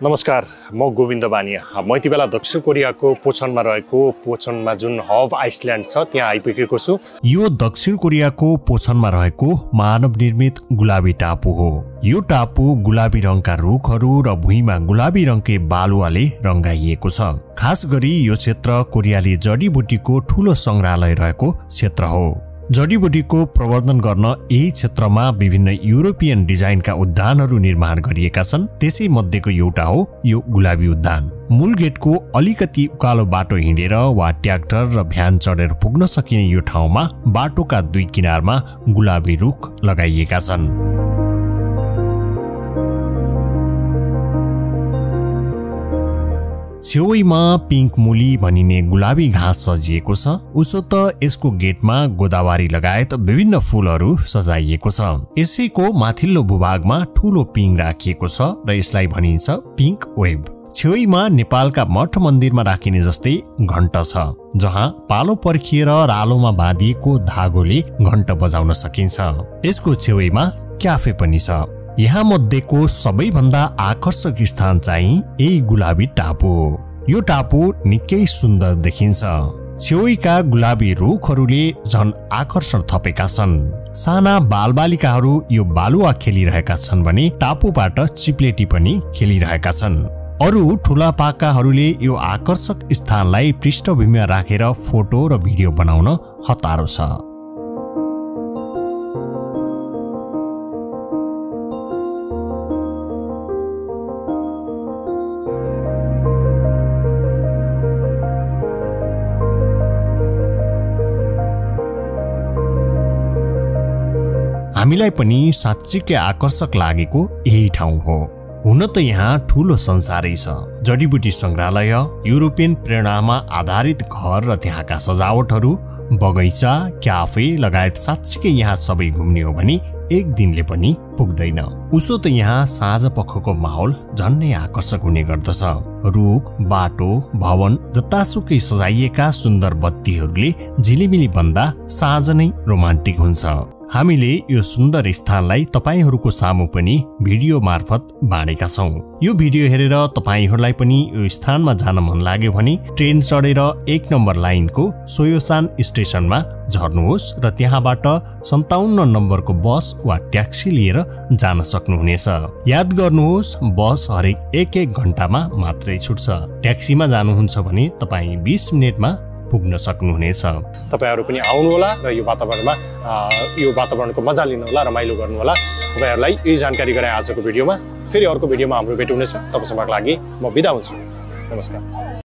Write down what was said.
नमस्कार, म गोविन्द बानिया। म यति बेला दक्षिण कोरियाको पोचनमा रहेको पोचनमा जुन हब आइसल्यान्ड छ त्यहाँ आइपुगेको छु। यो दक्षिण कोरियाको पोचनमा रहेको मानव निर्मित गुलाबी टापु हो। यो टापु गुलाबी रङका रुखहरू र भुइँमा गुलाबी रङकै बालुवाले रंगाइएको छ। खास गरी यो क्षेत्र कोरियाली जडीबुटीको ठूलो संग्रहालय रहेको क्षेत्र हो। जडीबुटीको प्रवर्धन गर्न यही क्षेत्रमा विभिन्न युरोपियन डिजाइनका उद्यानहरू निर्माण गरिएका छन्। त्यसै मध्येको एउटा हो यो गुलाबी उद्यान। मूल गेटको अलिकति उकालो बाटो हिँडेर वा ट्र्याक्टर र भ्यान चढेर पुग्न सकिने यो ठाउँमा बाटोका दुई किनारमा गुलाबी रुख लगाइएका छन्। छेउमा पिङ्क मुली भनिने गुलाबी घाँस सजिएको छ। उसो त यसको गेटमा गोदावरी लगायत विभिन्न फूलहरू सजाइएको छ। यसैको माथिल्लो भूभागमा ठूलो पिङ राखिएको छ र यसलाई भनिन्छ पिङ्क वेब। छेउमा नेपालका मठ मन्दिरमा राखिने जस्तै घण्ट छ, जहाँ पालो पर्खिएर रालोमा बाँधिएको धागोले घण्ट बजाउन सकिन्छ। यसको छेउमा क्याफे पनि छ। यहाँ मध्येको सबैभन्दा आकर्षक स्थान चाहिँ यही गुलाबी टापु हो। यो टापु निकै सुन्दर देखिन्छ। छेउका गुलाबी रुखहरूले झन आकर्षण थपेका छन्। साना बालबालिकाहरू यो बालुवा खेलिरहेका छन् भने टापुबाट चिप्लेटी पनि खेलिरहेका छन्। अरू ठूला पाकाहरूले यो आकर्षक स्थानलाई पृष्ठभूमिमा राखेर फोटो र भिडियो बनाउन हतारो छ। हामीलाई पनि साँच्चीकै आकर्षक लागेको यही ठाउँ हो। हुन त यहाँ ठूलो संसारै छ। जडीबुटी संग्रहालय, युरोपियन प्रेरणामा आधारित घर र त्यहाँका सजावटहरू, बगैँचा, क्याफे लगायत साँच्चीकै यहाँ सबै घुम्ने हो भने एक दिनले पनि पुग्दैन। उसो त यहाँ साँझ पखको माहौल झन्नै आकर्षक हुने गर्दछ। रुख, बाटो, भवन जतासुकै सजाइएका सुन्दर बत्तीहरूले झिलिमिली बन्दा साँझ नै रोमान्टिक हुन्छ। हामीले यो सुन्दर स्थानलाई तपाईहरूको सामु पनि भिडियो मार्फत बाँडेका छौं। यो भिडियो हेरेर तपाईहरूलाई पनि यो स्थानमा जान मन लाग्यो भने ट्रेन चढेर 1 नम्बर लाइनको सोयोसान स्टेशनमा झर्नुहोस् र त्यहाँबाट 57 नम्बरको बस वा ट्याक्सी लिएर जान सक्नुहुनेछ। याद गर्नुहोस्, बस हरेक 1-1 घण्टामा मात्रै छुट्छ। ट्याक्सीमा जानुहुन्छ भने तपाई 20 मिनेटमा पुग्न सक्नुहुनेछ। तपाईहरु पनि आउनु होला र यो वातावरणको मजा लिनु होला, रमाइलो गर्नु होला। तपाईहरुलाई यही जानकारी गराए आजको भिडियोमा। फेरि अर्को भिडियोमा हाम्रो भेट हुनेछ। तबसम्मको लागि म बिदा हुन्छु। नमस्कार।